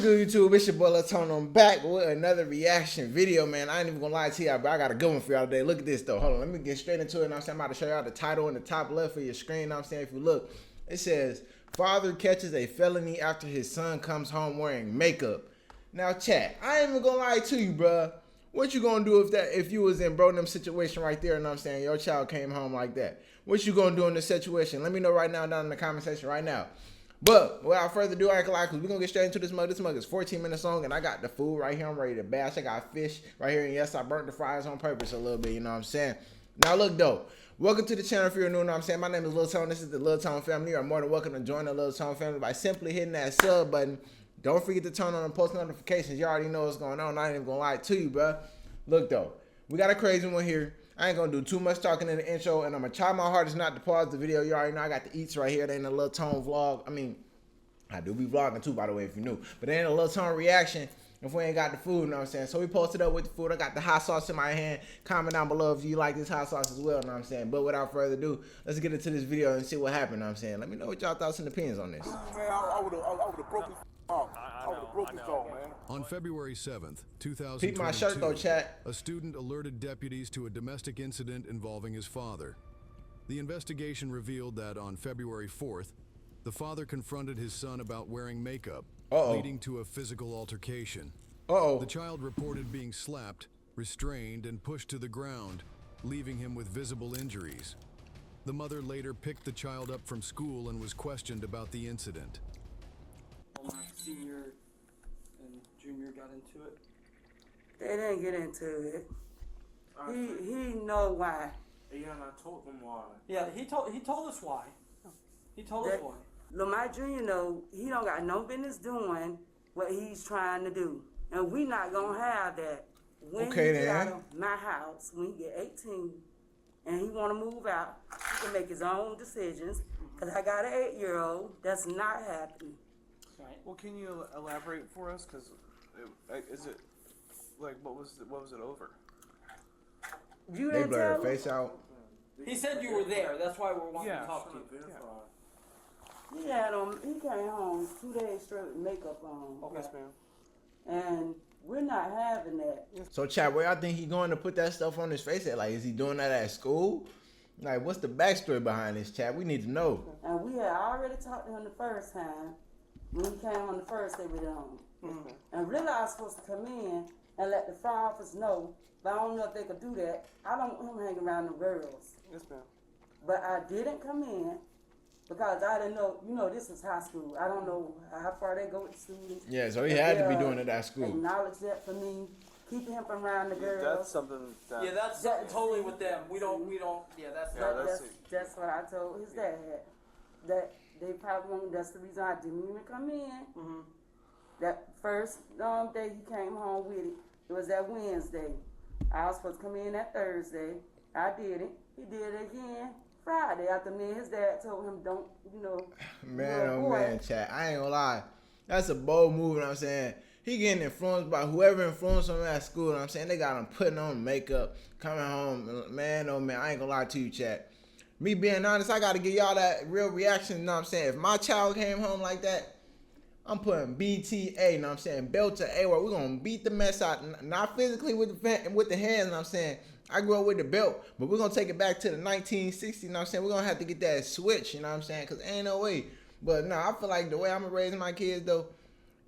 good, YouTube? It's your boy Lil Tone. I'm back with another reaction video, man. I ain't even gonna lie to y'all, but I got a good one for y'all today. Look at this though. Hold on, let me get straight into it. I'm about to show y'all the title in the top left of your screen. I'm saying, if you look, it says, "Father catches a felony after his son comes home wearing makeup." Now, chat, I ain't even gonna lie to you, bruh. What you gonna do if you was in bro them situation right there, and I'm saying your child came home like that? What you gonna do in this situation? Let me know right now down in the comment section right now. But without further ado, I ain't gonna lie, because we're gonna get straight into this mug. This mug is 14 minutes long, and I got the food right here. I'm ready to bash. I got fish right here, and yes, I burnt the fries on purpose a little bit, you know what I'm saying? Now look though, welcome to the channel if you're new, you know what I'm saying? My name is Lil Tone. This is the Lil Tone family. You are more than welcome to join the Lil Tone family by simply hitting that sub button. Don't forget to turn on the post notifications. You already know what's going on. I ain't even gonna lie to you, bro. Look though, we got a crazy one here. I ain't gonna do too much talking in the intro, and I'm gonna try my hardest not to pause the video. You already know I got the eats right here. It ain't a Lil Tone vlog. I do be vlogging too, by the way, if you knew. But it ain't a Lil Tone reaction if we ain't got the food, you know what I'm saying? So we posted up with the food. I got the hot sauce in my hand. Comment down below if you like this hot sauce as well, you know what I'm saying? But without further ado, let's get into this video and see what happened, you know what I'm saying? Let me know what y'all thoughts and opinions on this. Man, I would have broke his off. I would have broke his off, man. On February 7th, Peep 2022, my shirt though, chat. a student alerted deputies to a domestic incident involving his father. The investigation revealed that on February 4th, the father confronted his son about wearing makeup, leading to a physical altercation. The child reported being slapped, restrained, and pushed to the ground, leaving him with visible injuries. The mother later picked the child up from school and was questioned about the incident. My senior and junior got into it. They didn't get into it. He know why. Yeah, and I told them why. Yeah, he told us why. He told us why. Look, my junior know he don't got no business doing what he's trying to do, and we not gonna have that. When he get out of my house, when he get 18, and he wanna move out, he can make his own decisions. Cause I got an 8-year-old. That's not happening. Right. Well, can you elaborate for us? Cause is it like what was it over? You They didn't blur tell her him? face out. He said you were there. That's why we're wanting to talk to you. He had on. He came home 2 days straight with makeup on. Okay. Yes, ma'am. And we're not having that. So chat, where y'all think he going to put that stuff on his face at? Like, is he doing that at school? Like, what's the backstory behind this, chat? We need to know. And we had already talked to him the first time when he came on the first day with him. And really I was supposed to come in and let the fire office know, but I don't know if they could do that. I don't want him hanging around the girls. Yes, ma'am. But I didn't come in because I didn't know, this is high school. I don't know how far they go with students. Yeah, so he had to be doing it at school. Acknowledge that for me, keeping him from around the girls. That's something that. Yeah, that's totally with them. We don't. Yeah, that's. That's what I told his dad. That they probably won't. That's the reason I didn't even come in. That first day he came home with it was that Wednesday. I was supposed to come in that Thursday. I did it. He did it again Friday after me and his dad told him don't, Man, oh man, chat. I ain't gonna lie. That's a bold move, you know what I'm saying? He getting influenced by whoever influenced him at school, you know what I'm saying? They got him putting on makeup, coming home. Man, oh man, I ain't gonna lie to you, chat. Me being honest, I gotta give y'all that real reaction, you know what I'm saying? If my child came home like that, I'm putting BTA, you know what I'm saying? Belt to A, where we're gonna beat the mess out. Not physically with the hands, you know what I'm saying? I grew up with the belt, but we're gonna take it back to the 1960s, you know what I'm saying? We're gonna have to get that switch, you know what I'm saying? Cause ain't no way. But no, I feel like the way I'm gonna raise my kids though,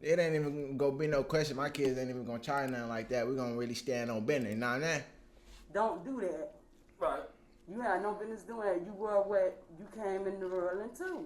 it ain't even gonna be no question. My kids ain't even gonna try nothing like that. We're gonna really stand on business, you know what I'm saying? Don't do that. Right. You had no business doing that. You were what you came in the world into.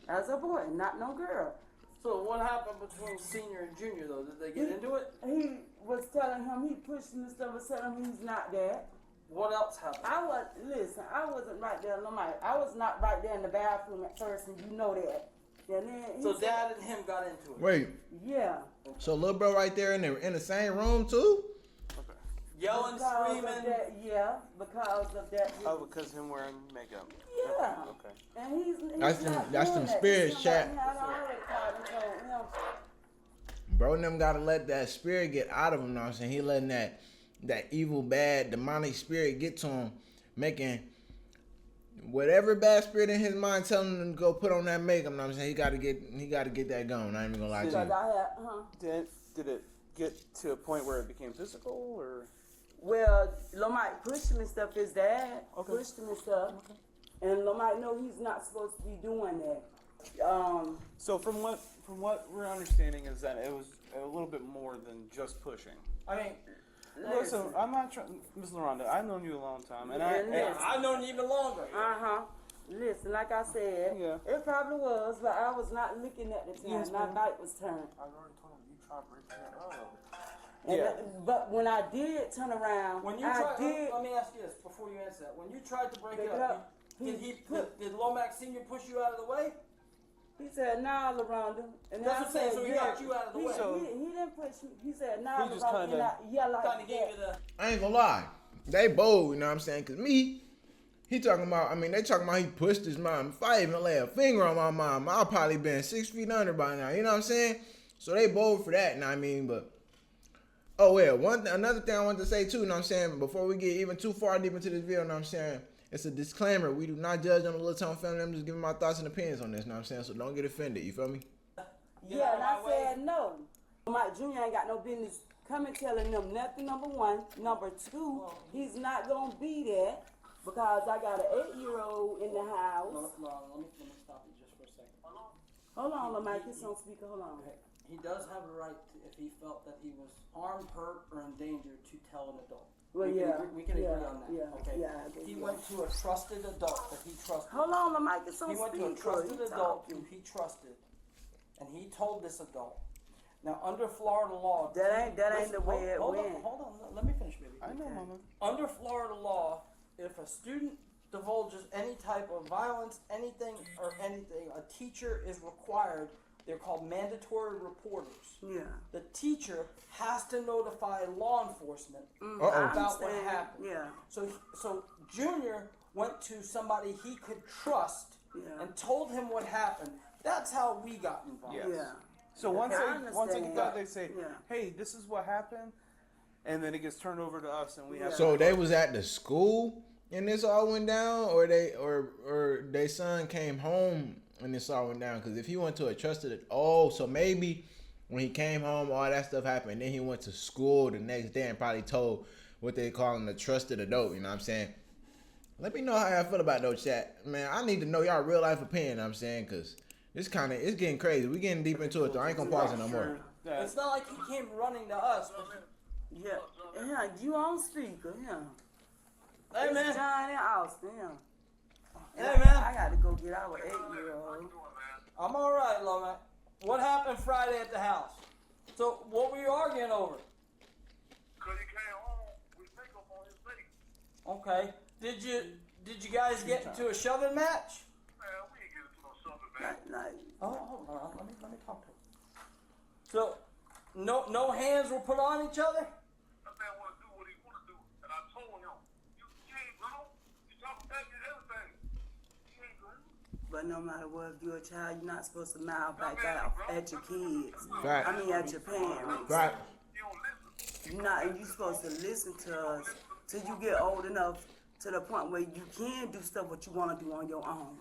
As a boy, not no girl. So what happened between senior and junior though? Did they get into it? He was telling him, he pushed him and stuff and telling him he's not that. What else happened? I wasn't right there. I was not right there in the bathroom at first, and you know that. And then So dad and him got into it. Wait. Yeah. So little bro right there in the same room too? Okay. Yelling, Because screaming. of that, yeah, because of that. Oh, because him wearing makeup. Yeah. Okay. And he's That's not them doing that. spirits, chat. Somebody had already called and told him. Bro, them gotta let that spirit get out of him, you know what I'm saying? He letting that evil, bad, demonic spirit get to him, making whatever bad spirit in his mind telling him to go put on that makeup, you know what I'm saying, he gotta get that going. I ain't even gonna lie to Because you. I had, Did it get to a point where it became physical, or? Well, Lil Mike pushed him and stuff. His dad pushed him and stuff. And Lil Mike know he's not supposed to be doing that. So from what we're understanding is that it was a little bit more than just pushing. I mean, listen, I'm not trying, Miss LaRonda, I've known you a long time, and I've known you even longer. Listen, like I said, it probably was, but I was not looking at the time. Yes, My ma'am. light was turned. I already told him you try breaking it up. And but when I did turn around, When you I tried, did. let me ask you this before you answer that. When you tried to break Pick it it up, up. did Lomax Senior push you out of the way? He said, "Nah, LaRonda." And That's I what I'm saying, said, so he yeah. got you out of the way. He didn't push me. He said, "Nah, He just LaRonda." kinda- And I yelled like Kind of gave that. you the. I ain't gonna lie. They bold, you know what I'm saying? Cause me, he talking about, I mean, they talking about he pushed his mom. If I even lay a finger on my mom, I'll probably been 6 feet under by now. You know what I'm saying? So they bold for that, you know what I mean? But, oh well, another thing I wanted to say too, you know what I'm saying? Before we get even too far deep into this video, you know what I'm saying? It's a disclaimer. We do not judge on the Little Town family. I'm just giving my thoughts and opinions on this, you know what I'm saying? So don't get offended, you feel me? Yeah, and I said no. Mike Jr. ain't got no business coming telling them nothing, number one. Number two, he's not going to be there because I got an 8-year-old in the house. Let me stop you just for a second. Hold on, Mike, it's on speaker, hold on. He does have a right to, if he felt that he was harmed, hurt, or in danger, to tell an adult. Well, We can agree on that. yeah, Okay. yeah, I agree, He yeah. went to a trusted adult that he trusted. Hold on, Mike, it's on He speaker. went to a trusted He adult talking. who he trusted, and he told this adult. Now, under Florida law, That ain't listen, the way it hold went. on, hold on. Let me finish, baby. I know, Mama. Under Florida law, if a student divulges any type of violence, anything, a teacher is required. They're called mandatory reporters. Yeah. The teacher has to notify law enforcement I about what understand. happened. Yeah. So Junior went to somebody he could trust Yeah. and told him what happened. That's how we got involved. Yes. Yeah. So once I they get understand. that, they say, Yeah. "Hey, this is what happened," and then it gets turned over to us, and we have. So they was at the school and this all went down, or they son came home and this all went down? Because if he went to a trusted, so maybe when he came home, all that stuff happened. Then he went to school the next day and probably told what they call him a trusted adult. You know what I'm saying? Let me know how y'all feel about those chat, man. I need to know y'all real life opinion. You know what I'm saying, because it's getting crazy. We getting deep into it though. I ain't gonna pause it no more. It's not like he came running to us. But Yeah. Yeah, you on speaker, yeah. hey, It's man. John and Austin, yeah. And Hey, man. I got to go get our 8-year-old. I'm all right, Lomax. What happened Friday at the house? So what were you arguing over? Cause he came home with makeup on his face. Okay. Did you guys get into a shoving match? Man, we ain't get into no something, man. Like, Oh, hold on. Let me talk to him. So no hands were put on each other? That man wanna do what he wanna do. And I told him, you ain't grown. You talking back and everything. You ain't grown. but no matter what, if you're a child, you're not supposed to mouth back out at your kids. Right. I mean, at your parents. Right. You don't listen. You're supposed to listen to us till you get old enough to the point where you can do stuff what you want to do on your own.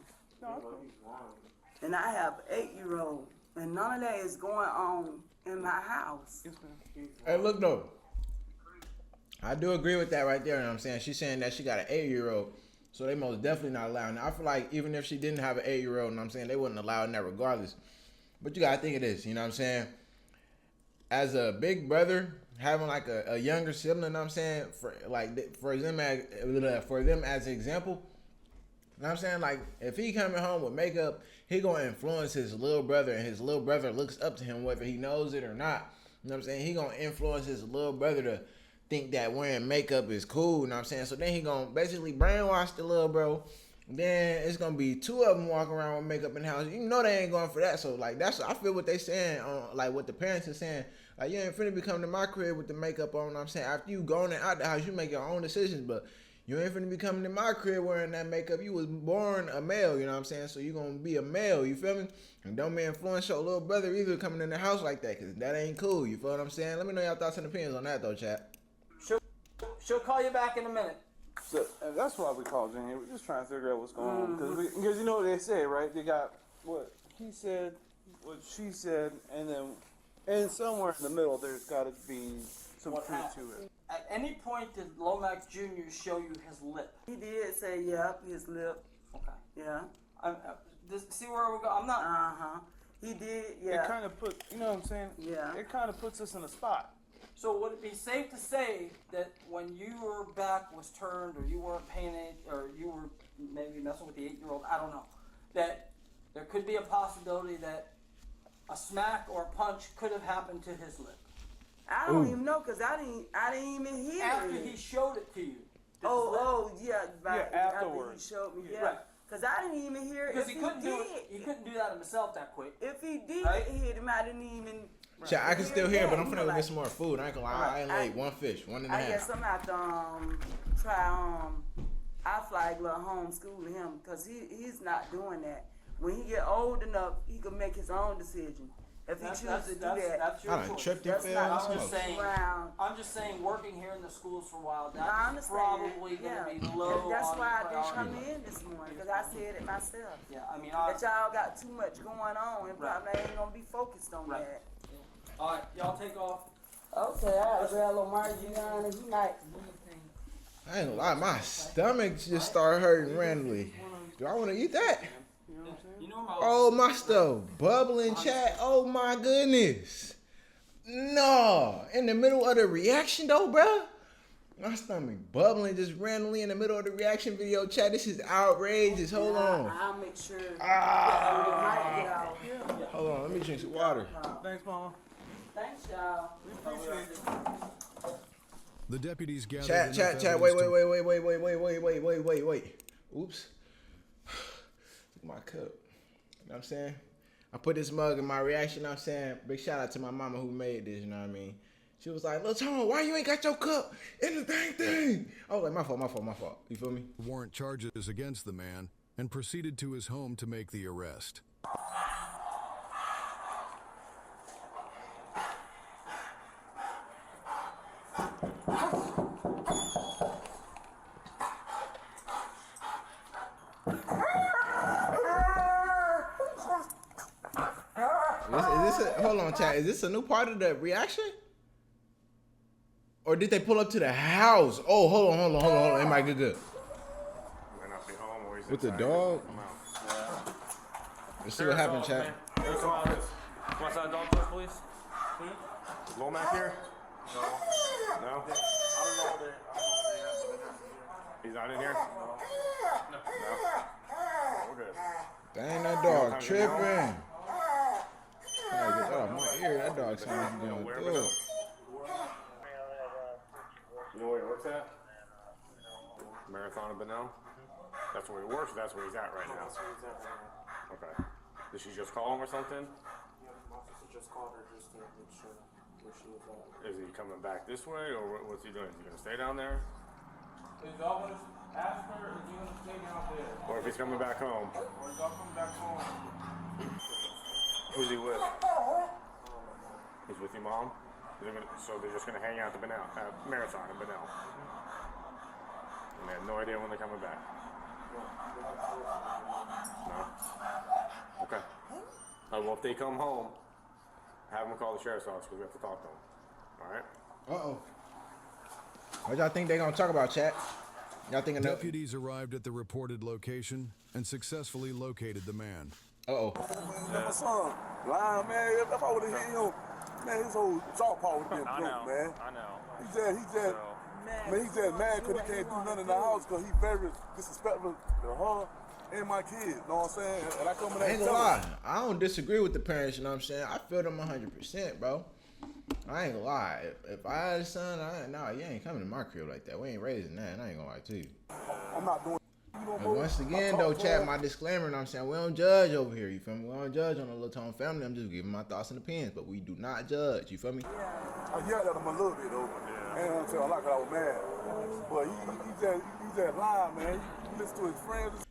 And I have an 8-year-old, and none of that is going on in my house. Hey, look though. I do agree with that right there. You know what I'm saying? She's saying that she got an 8-year-old, so they most definitely not allowing that. I feel like even if she didn't have an 8-year-old, you know what I'm saying, they wouldn't allow that regardless. But you gotta think of this, you know what I'm saying? As a big brother, having like a younger sibling, you know what I'm saying, for them as an example, you know what I'm saying? Like, if he coming home with makeup, he gonna influence his little brother, and his little brother looks up to him whether he knows it or not. You know what I'm saying? He gonna influence his little brother to think that wearing makeup is cool, you know what I'm saying? So then he gonna basically brainwash the little bro. Then it's gonna be two of them walking around with makeup in the house. You know they ain't going for that. So like I feel what they saying on like what the parents are saying. Like, you ain't finna be coming to my crib with the makeup on, you know what I'm saying? After you going out the house, you make your own decisions, but you ain't finna be coming to my crib wearing that makeup. You was born a male, you know what I'm saying? So you gonna be a male, you feel me? And don't be influence your little brother either coming in the house like that, cause that ain't cool, you feel what I'm saying? Let me know your thoughts and opinions on that though, chat. She'll call you back in a minute. So and that's why we called in here. We're just trying to figure out what's going on because you know what they say, right? They got what he said, what she said, and somewhere in the middle there's got to be some truth to it. At any point did Lomax Jr. show you his lip? He did say, yep, his lip. Okay. Yeah. See where we go? I'm not. He did, yeah. It kind of put, you know what I'm saying? Yeah. It kind of puts us in a spot. So would it be safe to say that when your back was turned, or you weren't paying it, or you were maybe messing with the 8-year-old, I don't know, that there could be a possibility that a smack or a punch could have happened to his lip? I don't even know, because I didn't even hear After it. he showed it to you. Yeah, right. Yeah, afterwards. After he showed me, yeah. Right. Because I didn't even hear it. Because If he couldn't do did, it. He couldn't do that himself that quick. If he did Right? hit him, I didn't even. Chat, I can still hear, but I'm you finna know, go like- get some more food. I ain't gonna lie, I only ate one fish, one and a I half. guess I'm gonna have to try I flag little homeschooling him because he's not doing that. When he get old enough, he can make his own decision. If he chooses to do that, That's your I done choice. tripped and That's fell. not and I'm just smoked. saying. around. I'm just saying, working here in the schools for a while, I that's understand. probably going Yeah. to be low That's on why the I didn't priority. come in this morning because I said it myself. Yeah, I mean, That y'all got too much going on and Right. probably ain't gonna be focused on Right. that. all right, y'all take off. Okay, I grab a little margarine and he might. I ain't gonna lie, my stomach just started hurting randomly. Do I wanna eat that? You know how? Oh, my stuff bubbling, chat. Oh my goodness. No, in the middle of the reaction though, bruh. My stomach bubbling just randomly in the middle of the reaction video, chat. This is outrageous. Hold on. I'll make sure. Ah. It might get out here. Hold on, let me drink some water. Thanks, Mama. Thanks, y'all. We appreciate it. The deputies gathered Chat. enough Wait. evidence to- Oops. Took my cup. You know what I'm saying? I put this mug in my reaction, you know what I'm saying? Big shout out to my mama who made this, you know what I mean? She was like, "Lil Tone, why you ain't got your cup in the dang thing?" I was like, my fault. You feel me? warrant charges against the man and proceeded to his home to make the arrest. Hold on, chat. Is this a new part of the reaction? Or did they pull up to the house? Oh, hold on. It might get good. Might not be home or he's With the inside. dog? Come out. Let's see what happened, chat. Come outside, dog first, please. Is Lomax here? No. No? I don't know where he's not in here? No. We're good. Dang, that dog tripping. I gotta get that off my ear. That dog sounds like he's doing Where good. You know where he works at? Marathon of Benel? That's where he works, or that's where he's at right now? Okay. Did she just call him or something? Yeah, my sister just called her just to make sure where she was at. Is he coming back this way, or what's he doing? Is he gonna stay down there? Is y'all gonna ask her if you're gonna stay down there? Or if he's coming back home? Or is y'all coming back home? Who's he with? He's with your mom? So they're just gonna hang out at the Marathon in Benel. And they have no idea when they're coming back. No? Okay. Well, if they come home, have them call the sheriff's office because we have to talk to them. Alright? Uh-oh. What y'all think they gonna talk about, chat? Y'all thinking that? Deputies arrived at the reported location and successfully located the man. Uh-oh. My son, lying, man. If I would have hit him, man, his whole jaw paw would have been broke, man. I know. He's just mad because he can't do nothing in the house because he's very disrespectful to her and my kids, you know what I'm saying? And I come in there I ain't gonna lie. I don't disagree with the parents, you know what I'm saying? I feel them 100%, bro. I ain't gonna lie. If I had a son, you ain't coming to my crib like that. We ain't raising that. I ain't gonna lie to you. I'm not doing But once again, though, chat, my disclaimer, you know what I'm saying? We don't judge over here, you feel me? We don't judge on the Lil Tone family. I'm just giving my thoughts and opinions, but we do not judge, you feel me? I yelled at him a little bit, though. And until I like I was mad. But he just lying, man. He listen to his friends.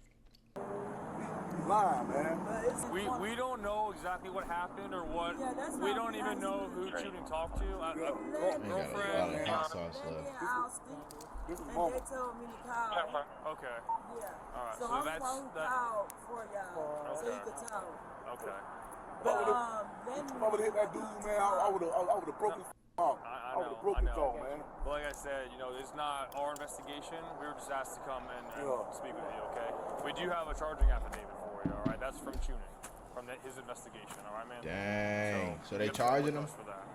He's lying, man. We don't know exactly what happened or what. Yeah, that's we not don't even know who right. Shooting talked to. Ain't got a lot of hot sauce left. This is And mama. they told me to call. Okay. Yeah. All right. So So I'm the that's one who that. called for y'all, so you Okay. could talk. Okay. But then If I would have hit that dude, man, I would have broke his off. I would know. have broke I his know. jaw, man. But like I said, you know, it's not our investigation. We were just asked to come and speak with you. Okay. We do have a charging affidavit for you. All right. That's from tuning, from his investigation. All right, man. Dang. So they you have to charging work him? with us for that.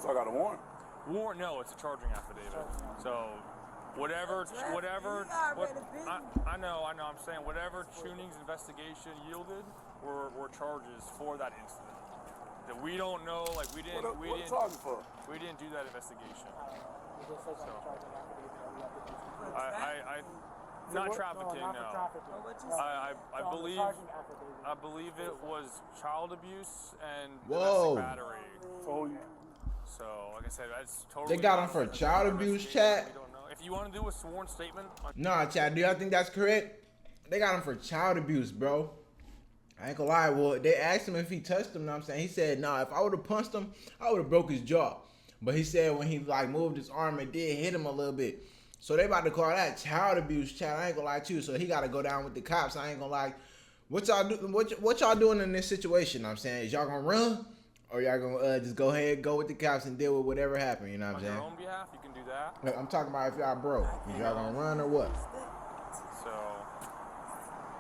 So I got a warrant. Warrant? No, it's a charging affidavit. So, whatever. I know. I'm saying whatever tuning's investigation yielded were charges for that incident. That we don't know, like we didn't charging for? We didn't do that investigation. So, not trafficking. No. I believe it was child abuse and Whoa. domestic battery. So, like I said, that's totally. They got him for child abuse, chat? We don't know. If you want to do a sworn statement. Nah, chat, do y'all think that's correct? They got him for child abuse, bro. I ain't gonna lie. Well, they asked him if he touched him. Know what I'm saying? He said, nah, if I would have punched him, I would have broke his jaw. But he said when he like moved his arm, it did hit him a little bit. So they about to call that child abuse, chat. I ain't gonna lie to you. So he got to go down with the cops. I ain't gonna lie. What y'all do? What y'all doing in this situation? Know what I'm saying, is y'all gonna run? Or y'all gonna just go ahead, go with the cops and deal with whatever happened, you know what I'm saying? On your own behalf, you can do that. Look, I'm talking about if y'all broke. Is y'all gonna run or what? So,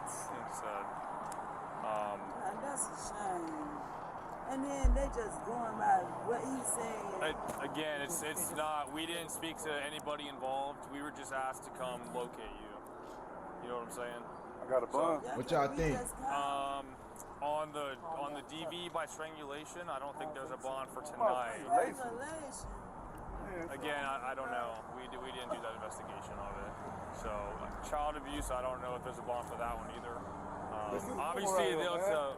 it's that's a shame. And then they just going by what he said. again, it's not. We didn't speak to anybody involved. We were just asked to come locate you. You know what I'm saying? I got a bun. What y'all think? On the DV by strangulation, I don't think there's a bond for tonight. Again, I don't know. We didn't do that investigation of it. So child abuse, I don't know if there's a bond for that one either. Obviously, Oh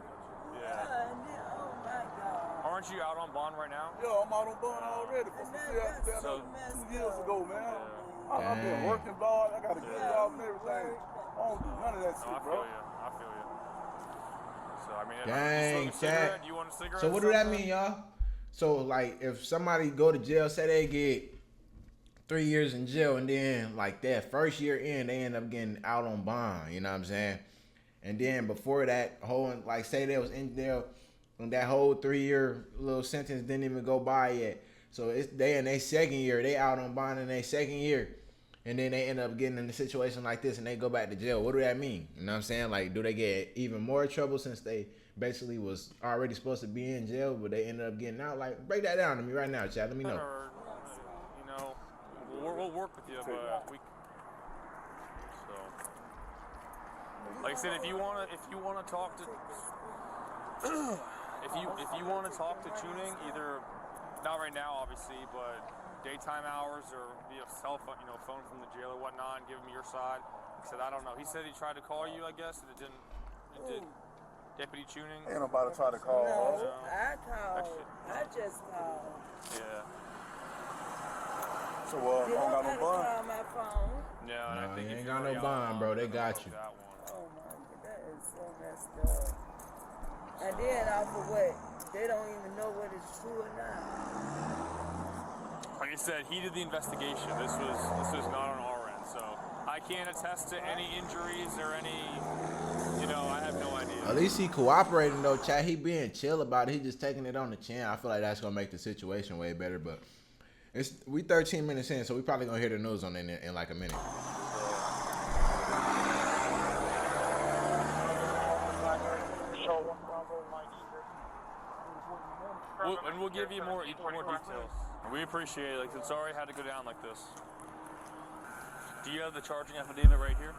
my God. Aren't you out on bond right now? Yeah, I'm out on bond already. So 2 years ago, man. I've been working hard. I got a good job and everything. I don't do none of that shit, bro. I feel you. So I mean, Dang, chat. Do you want a cigarette? So what do that mean, y'all? So like, if somebody go to jail, say they get 3 years in jail, and then like that first year in, they end up getting out on bond. You know what I'm saying? And then before that whole, like, say they was in jail, and that whole 3 year little sentence didn't even go by yet. So they in their second year, they out on bond in their second year. And then they end up getting in a situation like this and they go back to jail. What do that mean? You know what I'm saying? Like, do they get even more trouble since they basically was already supposed to be in jail, but they ended up getting out? Like, break that down to me right now, Chad. Let me know. You know, we'll work with you, but we. So, like I said, if you wanna talk to, if you wanna talk to tuning, either not right now, obviously, but daytime hours or via cell phone, phone from the jail or whatnot, and give him your side. He said, I don't know. He said he tried to call you, I guess, and it didn't. Deputy tuning. Ain't nobody try to call. No, I called. I just called. Yeah. So I don't got no bond. Call my phone. No, and I think you if ain't you're got no already out bond, on bro. They then got fuck you. that one. Oh my God, that is so messed up. And then off of what? They don't even know whether it's true or not. Like I said, he did the investigation. This was not on our end, so I can't attest to any injuries or any. I have no idea. At least he cooperating though, Chad. He being chill about it. He just taking it on the chin. I feel like that's gonna make the situation way better. But we 13 minutes in, so we probably gonna hear the news on it in like a minute. We'll give you more details. We appreciate it. Like, it's sorry it had to go down like this. Do you have the charging affidavit right here?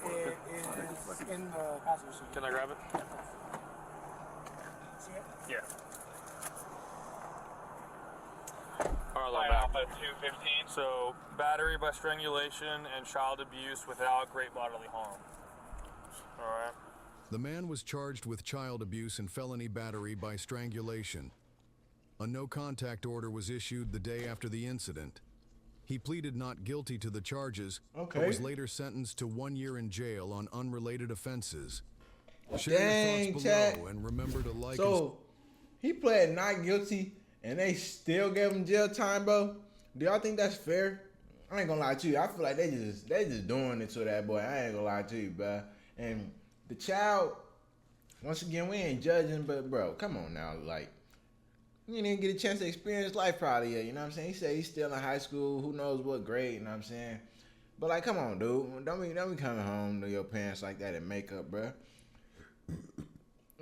It is in the passenger seat. Can I grab it? See it? Yeah. All right, Alpha 215. So, battery by strangulation and child abuse without great bodily harm. All right. The man was charged with child abuse and felony battery by strangulation. A no-contact order was issued the day after the incident. He pleaded not guilty to the charges, but was later sentenced to 1 year in jail on unrelated offenses. Share your thoughts below and remember to like. So he pled not guilty, and they still gave him jail time, bro. Do y'all think that's fair? I ain't gonna lie to you. I feel like they just doing it to that boy. I ain't gonna lie to you, bro. And the child, once again, we ain't judging, but bro, come on now, like. You didn't get a chance to experience life probably yet, you know what I'm saying? He said he's still in high school, who knows what grade, you know what I'm saying? But like, come on, dude. Don't be coming home to your parents like that and makeup, bro.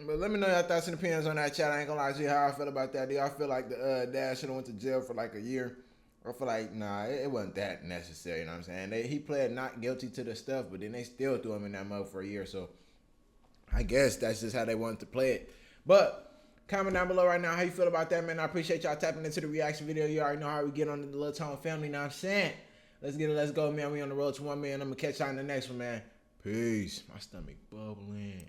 But let me know your thoughts and opinions on that, chat. I ain't gonna lie to you how I feel about that. Do y'all feel like the dad should have went to jail for like a year? Or feel like, nah, it wasn't that necessary, you know what I'm saying? He pled not guilty to the stuff, but then they still threw him in that mug for a year, so I guess that's just how they wanted to play it. But comment down below right now how you feel about that, man. I appreciate y'all tapping into the reaction video. You already know how we get on the Little Tone family, you know what I'm saying? Let's get it, let's go, man. We on the road to 1 million. I'm going to catch y'all in the next one, man. Peace. My stomach bubbling.